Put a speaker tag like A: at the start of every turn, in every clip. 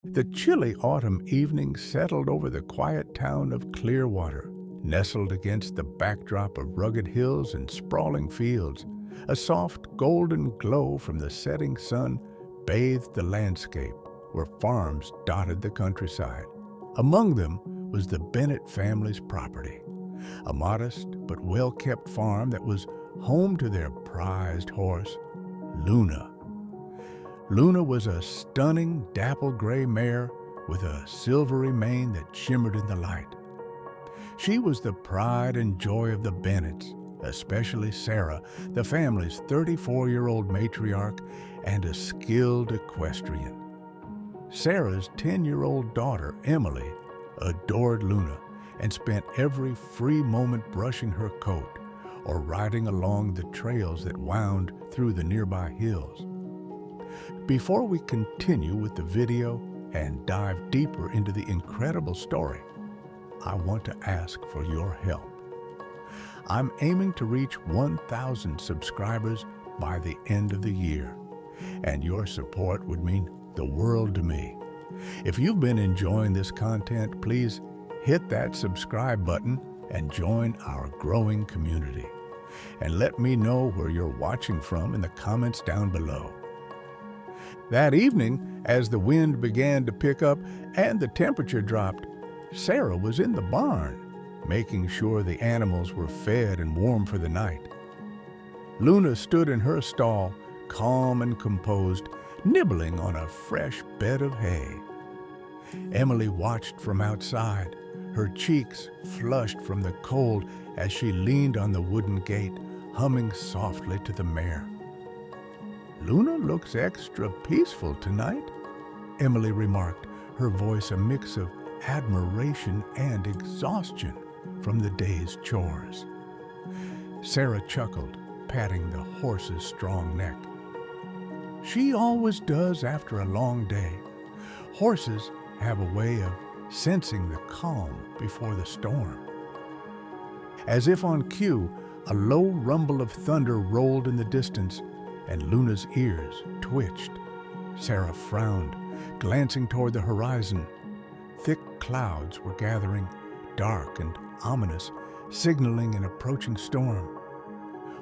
A: The chilly autumn evening settled over the quiet town of Clearwater, nestled against the backdrop of rugged hills and sprawling fields. A soft golden glow from the setting sun bathed the landscape, where farms dotted the countryside. Among them was the Bennett family's property, a modest but well-kept farm that was home to their prized horse, Luna. Luna was a stunning dapple gray mare with a silvery mane that shimmered in the light. She was the pride and joy of the Bennetts, especially Sarah, the family's 34-year-old matriarch and a skilled equestrian. Sarah's 10-year-old daughter, Emily, adored Luna and spent every free moment brushing her coat or riding along the trails that wound through the nearby hills. Before we continue with the video and dive deeper into the incredible story, I want to ask for your help. I'm aiming to reach 1,000 subscribers by the end of the year, and your support would mean the world to me. If you've been enjoying this content, please hit that subscribe button and join our growing community. And let me know where you're watching from in the comments down below. That evening, as the wind began to pick up and the temperature dropped, Sarah was in the barn, making sure the animals were fed and warm for the night. Luna stood in her stall, calm and composed, nibbling on a fresh bed of hay. Emily watched from outside, her cheeks flushed from the cold as she leaned on the wooden gate, humming softly to the mare. "Luna looks extra peaceful tonight," Emily remarked, her voice a mix of admiration and exhaustion from the day's chores. Sarah chuckled, patting the horse's strong neck. "She always does after a long day. Horses have a way of sensing the calm before the storm." As if on cue, a low rumble of thunder rolled in the distance, and Luna's ears twitched. Sarah frowned, glancing toward the horizon. Thick clouds were gathering, dark and ominous, signaling an approaching storm.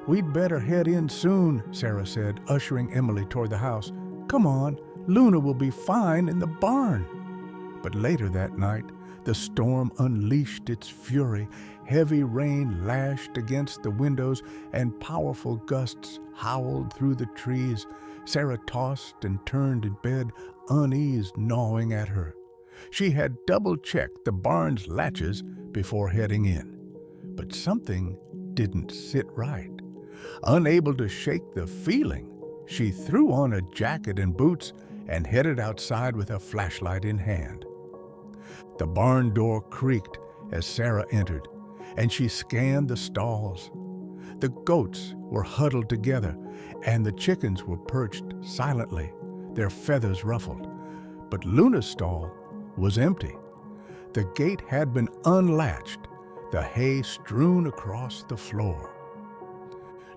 A: "We'd better head in soon," Sarah said, ushering Emily toward the house. "Come on, Luna will be fine in the barn." But later that night, the storm unleashed its fury. Heavy rain lashed against the windows, and powerful gusts howled through the trees. Sarah tossed and turned in bed, unease gnawing at her. She had double-checked the barn's latches before heading in, but something didn't sit right. Unable to shake the feeling, she threw on a jacket and boots and headed outside with a flashlight in hand. The barn door creaked as Sarah entered, and she scanned the stalls. The goats were huddled together, and the chickens were perched silently, their feathers ruffled. But Luna's stall was empty. The gate had been unlatched, the hay strewn across the floor.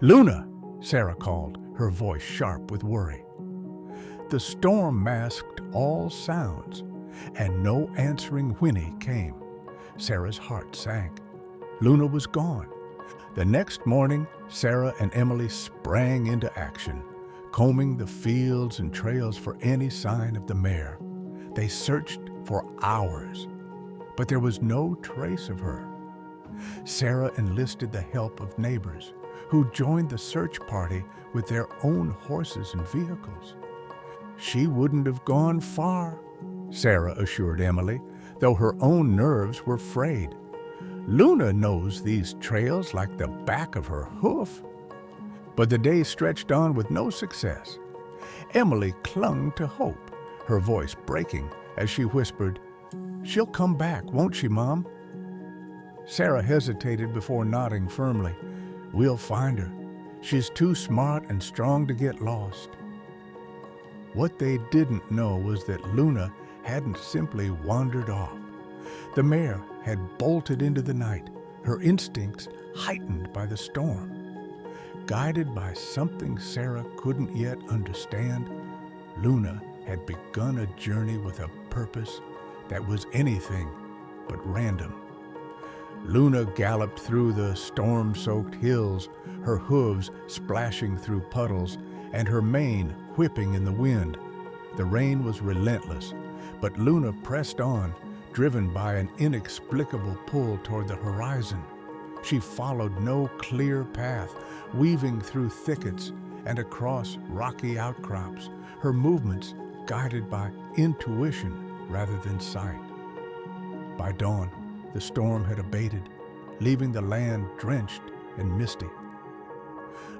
A: "Luna!" Sarah called, her voice sharp with worry. The storm masked all sounds, and no answering whinny came. Sarah's heart sank. Luna was gone. The next morning, Sarah and Emily sprang into action, combing the fields and trails for any sign of the mare. They searched for hours, but there was no trace of her. Sarah enlisted the help of neighbors, who joined the search party with their own horses and vehicles. "She wouldn't have gone far," Sarah assured Emily, though her own nerves were frayed. "Luna knows these trails like the back of her hoof." But the day stretched on with no success. Emily clung to hope, her voice breaking as she whispered, "She'll come back, won't she, Mom?" Sarah hesitated before nodding firmly. "We'll find her. She's too smart and strong to get lost." What they didn't know was that Luna hadn't simply wandered off. The mare had bolted into the night, her instincts heightened by the storm. Guided by something Sarah couldn't yet understand, Luna had begun a journey with a purpose that was anything but random. Luna galloped through the storm-soaked hills, her hooves splashing through puddles and her mane whipping in the wind. The rain was relentless, but Luna pressed on, driven by an inexplicable pull toward the horizon. She followed no clear path, weaving through thickets and across rocky outcrops, her movements guided by intuition rather than sight. By dawn, the storm had abated, leaving the land drenched and misty.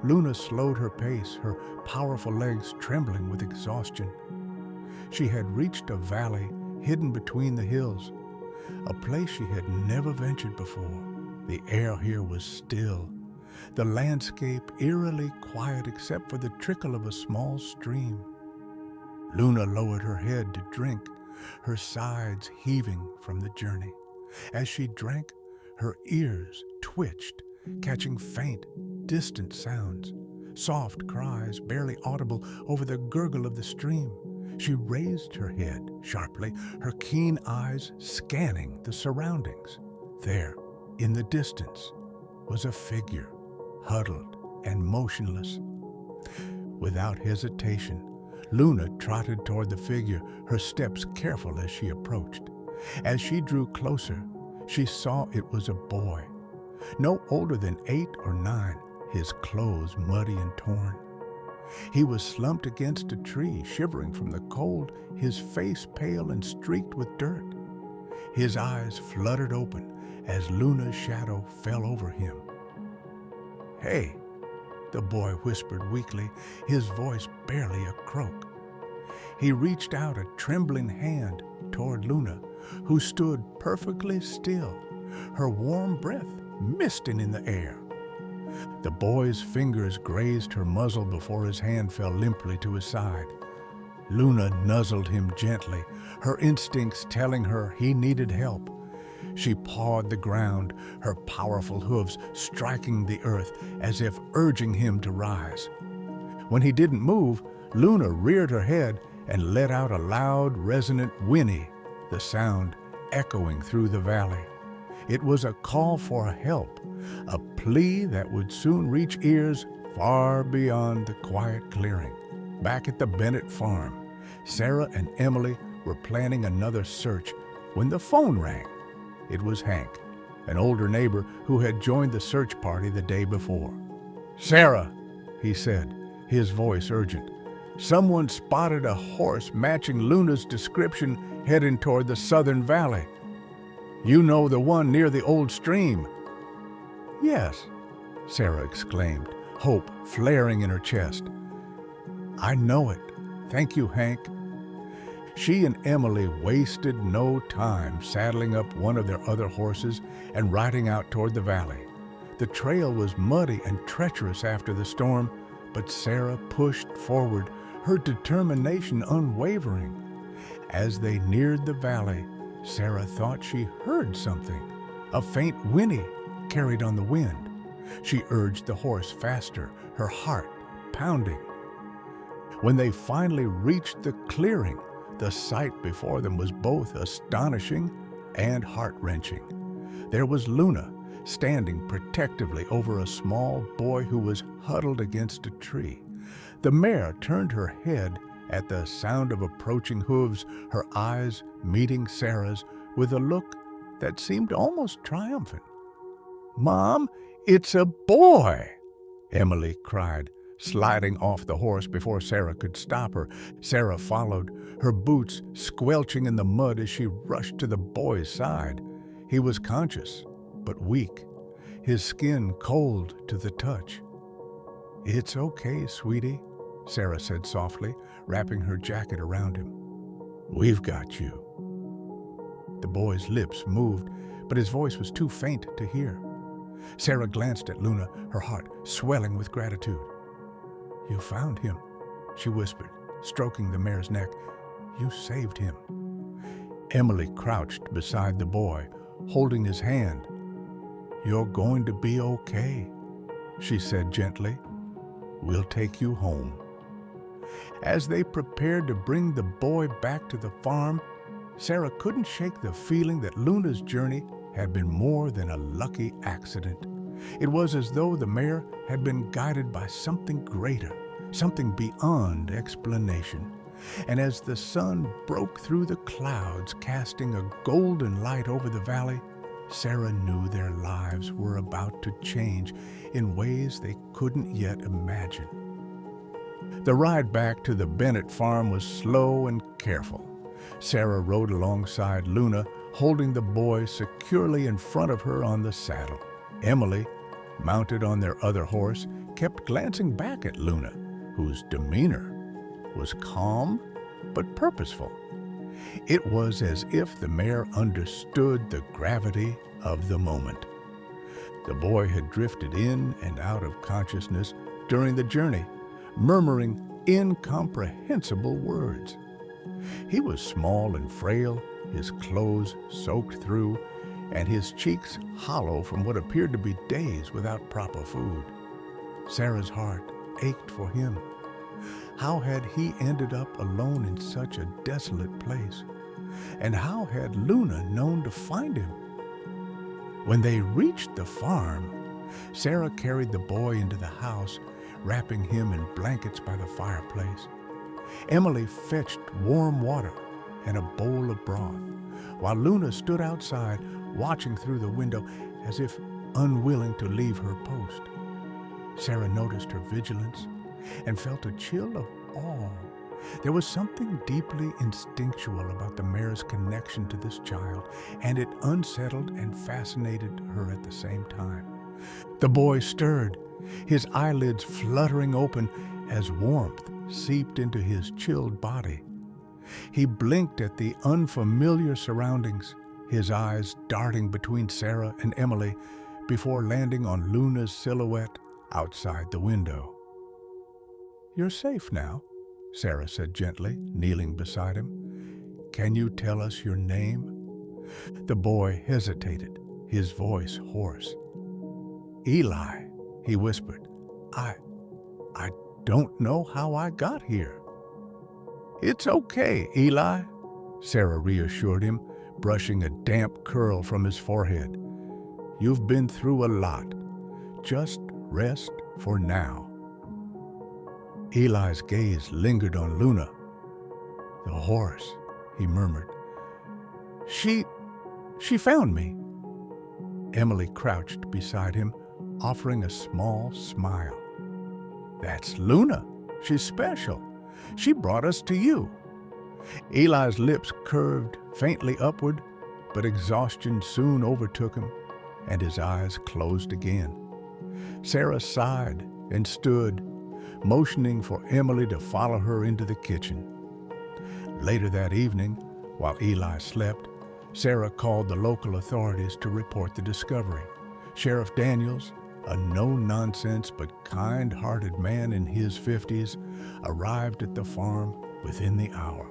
A: Luna slowed her pace, her powerful legs trembling with exhaustion. She had reached a valley hidden between the hills, a place she had never ventured before. The air here was still, the landscape eerily quiet except for the trickle of a small stream. Luna lowered her head to drink, her sides heaving from the journey. As she drank, her ears twitched, catching faint, distant sounds, soft cries barely audible over the gurgle of the stream. She raised her head sharply, her keen eyes scanning the surroundings. There, in the distance, was a figure, huddled and motionless. Without hesitation, Luna trotted toward the figure, her steps careful as she approached. As she drew closer, she saw it was a boy, no older than 8 or 9, his clothes muddy and torn. He was slumped against a tree, shivering from the cold, his face pale and streaked with dirt. His eyes fluttered open as Luna's shadow fell over him. "Hey," the boy whispered weakly, his voice barely a croak. He reached out a trembling hand toward Luna, who stood perfectly still, her warm breath misting in the air. The boy's fingers grazed her muzzle before his hand fell limply to his side. Luna nuzzled him gently, her instincts telling her he needed help. She pawed the ground, her powerful hooves striking the earth as if urging him to rise. When he didn't move, Luna reared her head and let out a loud, resonant whinny, the sound echoing through the valley. It was a call for help, a plea that would soon reach ears far beyond the quiet clearing. Back at the Bennett farm, Sarah and Emily were planning another search when the phone rang. It was Hank, an older neighbor who had joined the search party the day before. "Sarah," he said, his voice urgent, "someone spotted a horse matching Luna's description heading toward the southern valley. You know, the one near the old stream." "Yes," Sarah exclaimed, hope flaring in her chest. "I know it. Thank you, Hank." She and Emily wasted no time saddling up one of their other horses and riding out toward the valley. The trail was muddy and treacherous after the storm, but Sarah pushed forward, her determination unwavering. As they neared the valley, Sarah thought she heard something, a faint whinny carried on the wind. She urged the horse faster, her heart pounding. When they finally reached the clearing, the sight before them was both astonishing and heart-wrenching. There was Luna, standing protectively over a small boy who was huddled against a tree. The mare turned her head at the sound of approaching hooves, her eyes meeting Sarah's with a look that seemed almost triumphant. "Mom, it's a boy!" Emily cried, sliding off the horse before Sarah could stop her. Sarah followed, her boots squelching in the mud as she rushed to the boy's side. He was conscious, but weak, his skin cold to the touch. "It's okay, sweetie," Sarah said softly, wrapping her jacket around him. "We've got you." The boy's lips moved, but his voice was too faint to hear. Sarah glanced at Luna, her heart swelling with gratitude. "You found him," she whispered, stroking the mare's neck. "You saved him." Emily crouched beside the boy, holding his hand. "You're going to be okay," she said gently. "We'll take you home." As they prepared to bring the boy back to the farm, Sarah couldn't shake the feeling that Luna's journey had been more than a lucky accident. It was as though the mare had been guided by something greater, something beyond explanation. And as the sun broke through the clouds, casting a golden light over the valley, Sarah knew their lives were about to change in ways they couldn't yet imagine. The ride back to the Bennett farm was slow and careful. Sarah rode alongside Luna, holding the boy securely in front of her on the saddle. Emily, mounted on their other horse, kept glancing back at Luna, whose demeanor was calm but purposeful. It was as if the mare understood the gravity of the moment. The boy had drifted in and out of consciousness during the journey, murmuring incomprehensible words. He was small and frail, his clothes soaked through, and his cheeks hollow from what appeared to be days without proper food. Sarah's heart ached for him. How had he ended up alone in such a desolate place? And how had Luna known to find him? When they reached the farm, Sarah carried the boy into the house, wrapping him in blankets by the fireplace. Emily fetched warm water and a bowl of broth, while Luna stood outside, watching through the window as if unwilling to leave her post. Sarah noticed her vigilance and felt a chill of awe. There was something deeply instinctual about the mare's connection to this child, and it unsettled and fascinated her at the same time. The boy stirred, his eyelids fluttering open as warmth seeped into his chilled body. He blinked at the unfamiliar surroundings, his eyes darting between Sarah and Emily before landing on Luna's silhouette outside the window. "You're safe now," Sarah said gently, kneeling beside him. "Can you tell us your name?" The boy hesitated, his voice hoarse. "Eli," he whispered. I don't know how I got here." "It's okay, Eli," Sarah reassured him, brushing a damp curl from his forehead. "You've been through a lot. Just rest for now." Eli's gaze lingered on Luna. "The horse," he murmured. She found me." Emily crouched beside him, offering a small smile. "That's Luna. She's special. She brought us to you." Eli's lips curved faintly upward, but exhaustion soon overtook him, and his eyes closed again. Sarah sighed and stood, motioning for Emily to follow her into the kitchen. Later that evening, while Eli slept, Sarah called the local authorities to report the discovery. Sheriff Daniels, a no-nonsense but kind-hearted man in his 50s, arrived at the farm within the hour.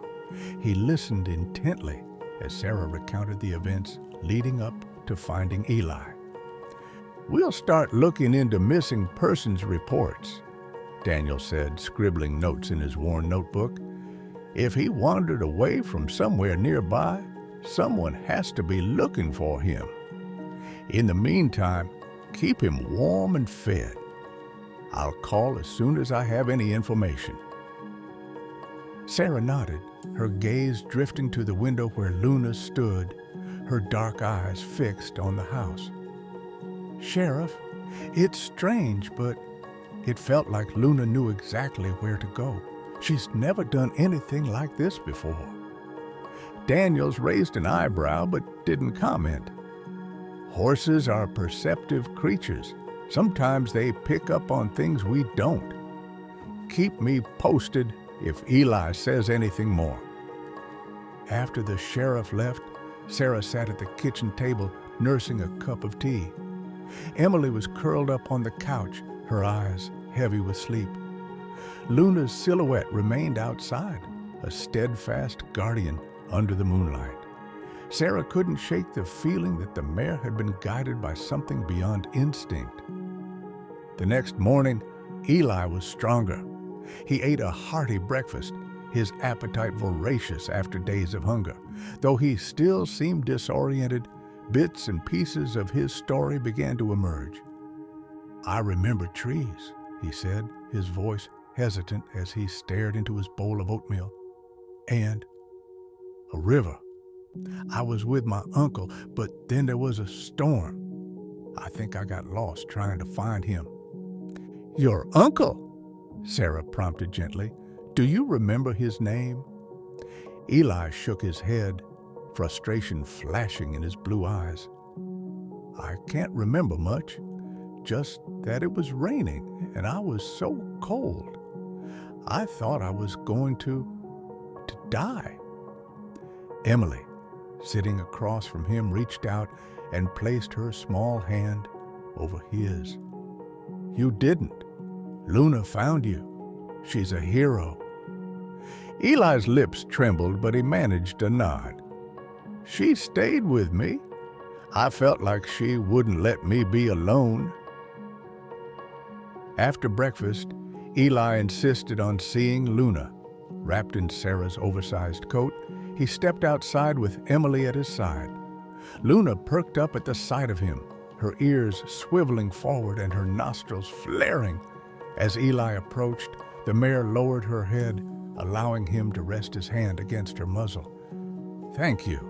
A: He listened intently as Sarah recounted the events leading up to finding Eli. "We'll start looking into missing persons reports," Daniel said, scribbling notes in his worn notebook. "If he wandered away from somewhere nearby, someone has to be looking for him. In the meantime, keep him warm and fed. I'll call as soon as I have any information." Sarah nodded, her gaze drifting to the window where Luna stood, her dark eyes fixed on the house. "Sheriff, it's strange, but it felt like Luna knew exactly where to go. She's never done anything like this before." Daniels raised an eyebrow but didn't comment. "Horses are perceptive creatures. Sometimes they pick up on things we don't. Keep me posted if Eli says anything more." After the sheriff left, Sarah sat at the kitchen table nursing a cup of tea. Emily was curled up on the couch, her eyes heavy with sleep. Luna's silhouette remained outside, a steadfast guardian under the moonlight. Sarah couldn't shake the feeling that the mare had been guided by something beyond instinct. The next morning, Eli was stronger. He ate a hearty breakfast, his appetite voracious after days of hunger. Though he still seemed disoriented, bits and pieces of his story began to emerge. "I remember trees," he said, his voice hesitant as he stared into his bowl of oatmeal. "And a river. I was with my uncle, but then there was a storm. I think I got lost trying to find him." "Your uncle?" Sarah prompted gently. "Do you remember his name?" Eli shook his head, frustration flashing in his blue eyes. "I can't remember much, just that it was raining and I was so cold. I thought I was going to die." Emily, sitting across from him, reached out and placed her small hand over his. "You didn't. Luna found you. She's a hero." Eli's lips trembled, but he managed a nod. "She stayed with me. I felt like she wouldn't let me be alone." After breakfast, Eli insisted on seeing Luna. Wrapped in Sarah's oversized coat, he stepped outside with Emily at his side. Luna perked up at the sight of him, her ears swiveling forward and her nostrils flaring. As Eli approached, the mare lowered her head, allowing him to rest his hand against her muzzle. "Thank you,"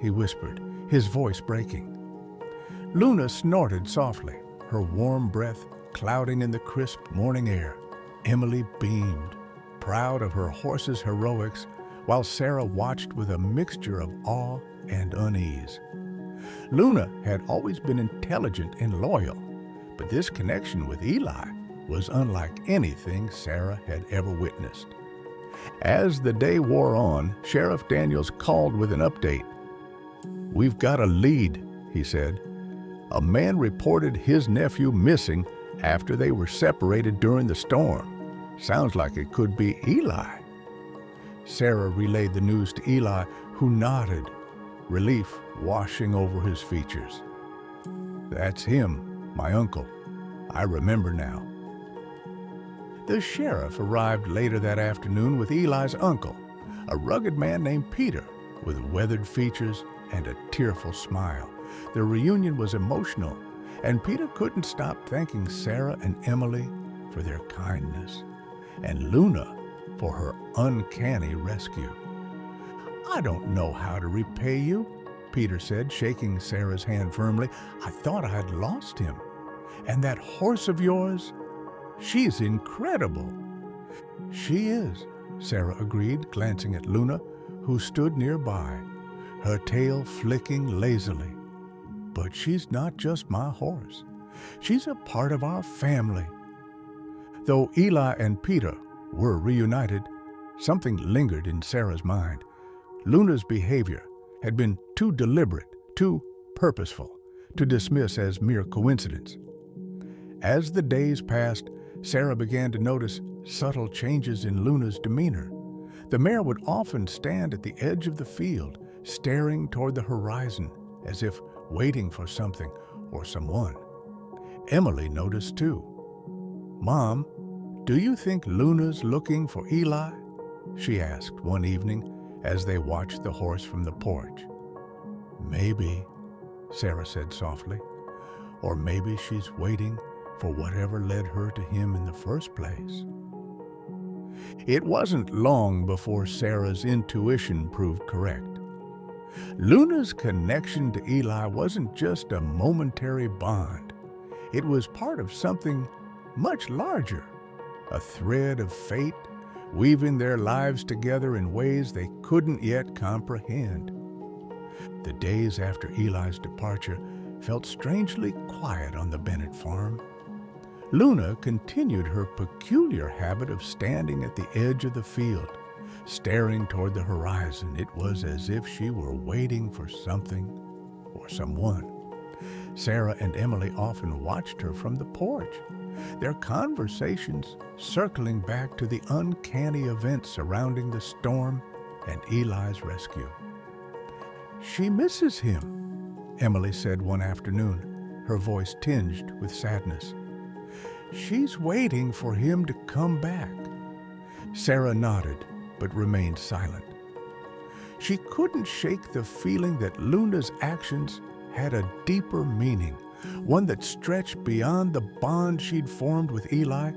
A: he whispered, his voice breaking. Luna snorted softly, her warm breath clouding in the crisp morning air. Emily beamed, proud of her horse's heroics, while Sarah watched with a mixture of awe and unease. Luna had always been intelligent and loyal, but this connection with Eli was unlike anything Sarah had ever witnessed. As the day wore on, Sheriff Daniels called with an update. "We've got a lead," he said. "A man reported his nephew missing after they were separated during the storm. Sounds like it could be Eli." Sarah relayed the news to Eli, who nodded, relief washing over his features. "That's him, my uncle. I remember now." The sheriff arrived later that afternoon with Eli's uncle, a rugged man named Peter, with weathered features and a tearful smile. The reunion was emotional, and Peter couldn't stop thanking Sarah and Emily for their kindness, and Luna for her uncanny rescue. "I don't know how to repay you," Peter said, shaking Sarah's hand firmly. "I thought I'd lost him. And that horse of yours, she's incredible." "She is," Sarah agreed, glancing at Luna, who stood nearby, her tail flicking lazily. "But she's not just my horse. She's a part of our family." Though Eli and Peter were reunited, something lingered in Sarah's mind. Luna's behavior had been too deliberate, too purposeful, to dismiss as mere coincidence. As the days passed, Sarah began to notice subtle changes in Luna's demeanor. The mare would often stand at the edge of the field, staring toward the horizon, as if waiting for something or someone. Emily noticed too. "Mom, do you think Luna's looking for Eli?" she asked one evening as they watched the horse from the porch. "Maybe," Sarah said softly. "Or maybe she's waiting for whatever led her to him in the first place." It wasn't long before Sarah's intuition proved correct. Luna's connection to Eli wasn't just a momentary bond. It was part of something much larger, a thread of fate weaving their lives together in ways they couldn't yet comprehend. The days after Eli's departure felt strangely quiet on the Bennett farm. Luna continued her peculiar habit of standing at the edge of the field, staring toward the horizon. It was as if she were waiting for something or someone. Sarah and Emily often watched her from the porch, their conversations circling back to the uncanny events surrounding the storm and Eli's rescue. "She misses him," Emily said one afternoon, her voice tinged with sadness. "She's waiting for him to come back." Sarah nodded, but remained silent. She couldn't shake the feeling that Luna's actions had a deeper meaning, one that stretched beyond the bond she'd formed with Eli.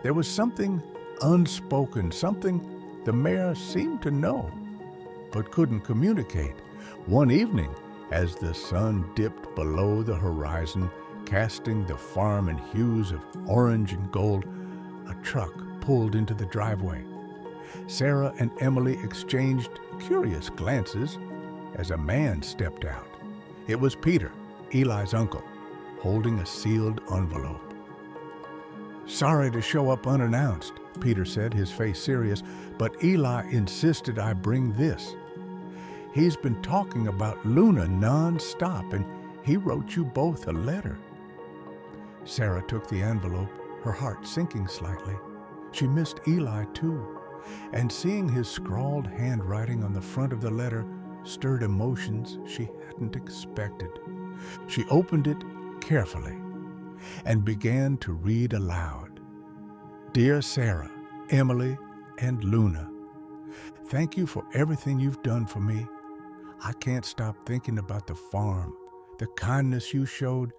A: There was something unspoken, something the mare seemed to know, but couldn't communicate. One evening, as the sun dipped below the horizon, casting the farm in hues of orange and gold, a truck pulled into the driveway. Sarah and Emily exchanged curious glances as a man stepped out. It was Peter, Eli's uncle, holding a sealed envelope. "Sorry to show up unannounced," Peter said, his face serious, "but Eli insisted I bring this. He's been talking about Luna non-stop, and he wrote you both a letter." Sarah took the envelope, her heart sinking slightly. She missed Eli too, and seeing his scrawled handwriting on the front of the letter stirred emotions she hadn't expected. She opened it carefully and began to read aloud. "Dear Sarah, Emily, and Luna, thank you for everything you've done for me. I can't stop thinking about the farm, the kindness you showed,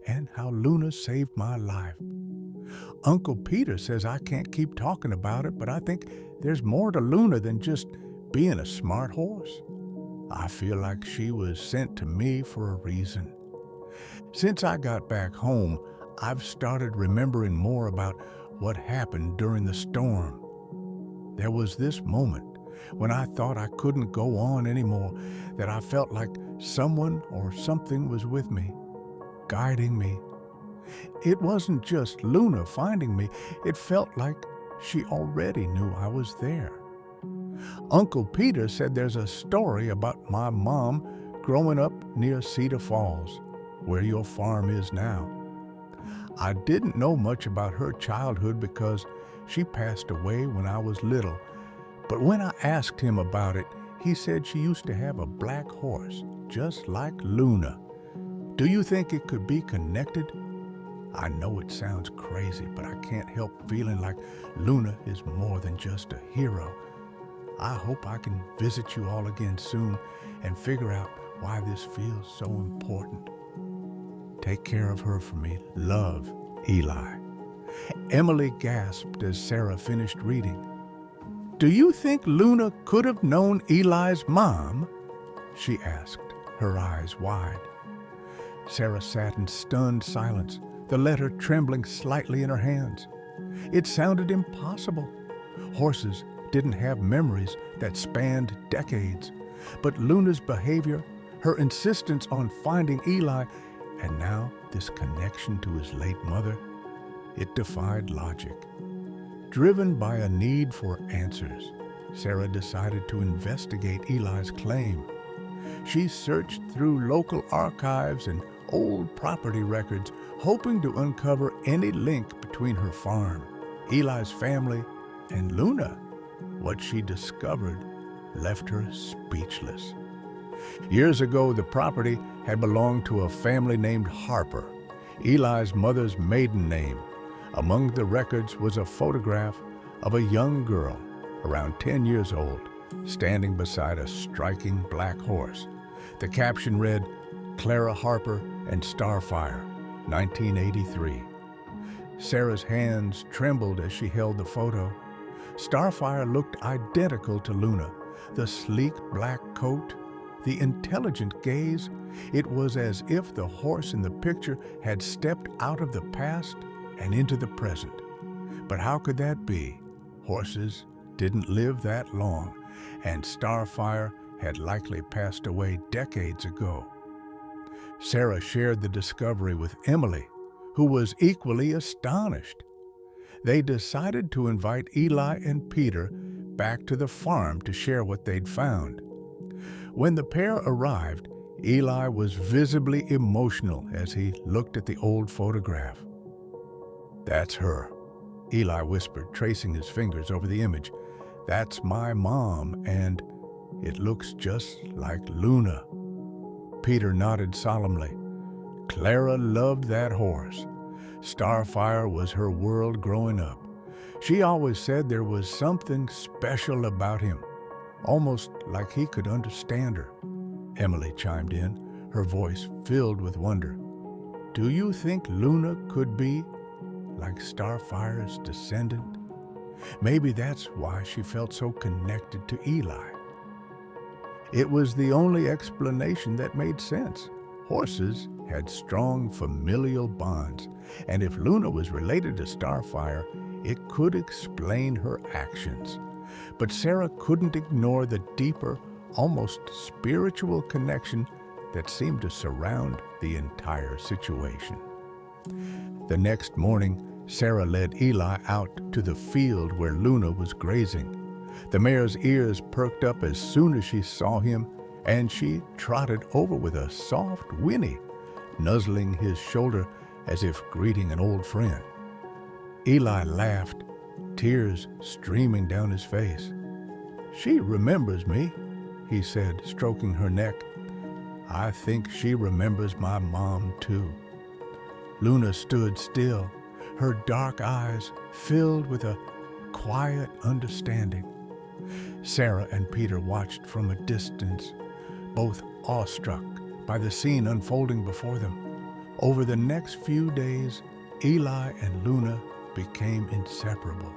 A: and how Luna saved my life. Uncle Peter says I can't keep talking about it, but I think there's more to Luna than just being a smart horse. I feel like she was sent to me for a reason. Since I got back home, I've started remembering more about what happened during the storm. There was this moment when I thought I couldn't go on anymore, that I felt like someone or something was with me, guiding me. It wasn't just Luna finding me, it felt like she already knew I was there. Uncle Peter said there's a story about my mom growing up near Cedar Falls, where your farm is now. I didn't know much about her childhood because she passed away when I was little, but when I asked him about it, he said she used to have a black horse, just like Luna. Do you think it could be connected? I know it sounds crazy, but I can't help feeling like Luna is more than just a hero. I hope I can visit you all again soon and figure out why this feels so important. Take care of her for me. Love, Eli." Emily gasped as Sarah finished reading. "Do you think Luna could have known Eli's mom?" she asked, her eyes wide. Sarah sat in stunned silence, the letter trembling slightly in her hands. It sounded impossible. Horses didn't have memories that spanned decades, but Luna's behavior, her insistence on finding Eli, and now this connection to his late mother, it defied logic. Driven by a need for answers, Sarah decided to investigate Eli's claim. She searched through local archives and old property records, hoping to uncover any link between her farm, Eli's family, and Luna. What she discovered left her speechless. Years ago, the property had belonged to a family named Harper, Eli's mother's maiden name. Among the records was a photograph of a young girl, around 10 years old, standing beside a striking black horse. The caption read, "Clara Harper and Starfire, 1983. Sarah's hands trembled as she held the photo. Starfire looked identical to Luna, the sleek black coat, the intelligent gaze. It was as if the horse in the picture had stepped out of the past and into the present. But how could that be? Horses didn't live that long, and Starfire had likely passed away decades ago. Sarah shared the discovery with Emily, who was equally astonished. They decided to invite Eli and Peter back to the farm to share what they'd found. When the pair arrived, Eli was visibly emotional as he looked at the old photograph. "That's her," Eli whispered, tracing his fingers over the image. "That's my mom, and it looks just like Luna." Peter nodded solemnly. Clara loved that horse. Starfire was her world growing up. She always said there was something special about him, almost like he could understand her. Emily chimed in, her voice filled with wonder. Do you think Luna could be like Starfire's descendant? Maybe that's why she felt so connected to Eli. It was the only explanation that made sense. Horses had strong familial bonds, and if Luna was related to Starfire, it could explain her actions. But Sarah couldn't ignore the deeper, almost spiritual connection that seemed to surround the entire situation. The next morning, Sarah led Eli out to the field where Luna was grazing. The mare's ears perked up as soon as she saw him, and she trotted over with a soft whinny, nuzzling his shoulder as if greeting an old friend. Eli laughed, tears streaming down his face. She remembers me, he said, stroking her neck. I think she remembers my mom, too. Luna stood still, her dark eyes filled with a quiet understanding. Sarah and Peter watched from a distance, both awestruck by the scene unfolding before them. Over the next few days, Eli and Luna became inseparable.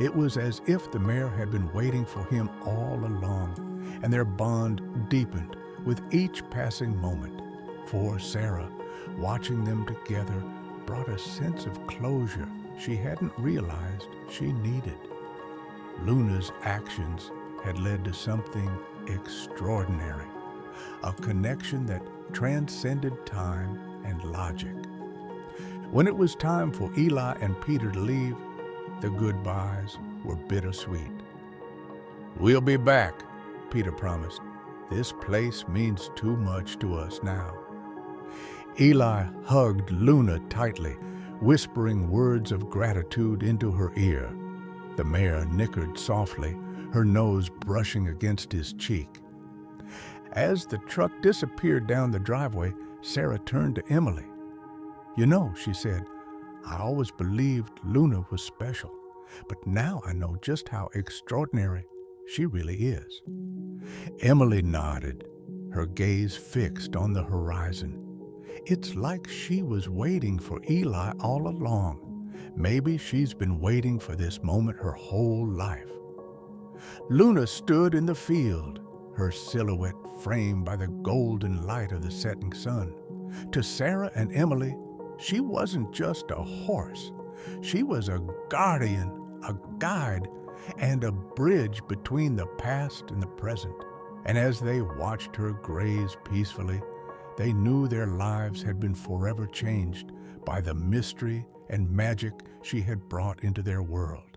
A: It was as if the mare had been waiting for him all along, and their bond deepened with each passing moment. For Sarah, watching them together brought a sense of closure she hadn't realized she needed. Luna's actions had led to something extraordinary, a connection that transcended time and logic. When it was time for Eli and Peter to leave, the goodbyes were bittersweet. We'll be back, Peter promised. This place means too much to us now. Eli hugged Luna tightly, whispering words of gratitude into her ear. The mare nickered softly, her nose brushing against his cheek. As the truck disappeared down the driveway, Sarah turned to Emily. You know, she said, I always believed Luna was special, but now I know just how extraordinary she really is. Emily nodded, her gaze fixed on the horizon. It's like she was waiting for Eli all along. Maybe she's been waiting for this moment her whole life. Luna stood in the field, her silhouette framed by the golden light of the setting sun. To Sarah and Emily, she wasn't just a horse. She was a guardian, a guide, and a bridge between the past and the present. And as they watched her graze peacefully, they knew their lives had been forever changed by the mystery and magic she had brought into their world.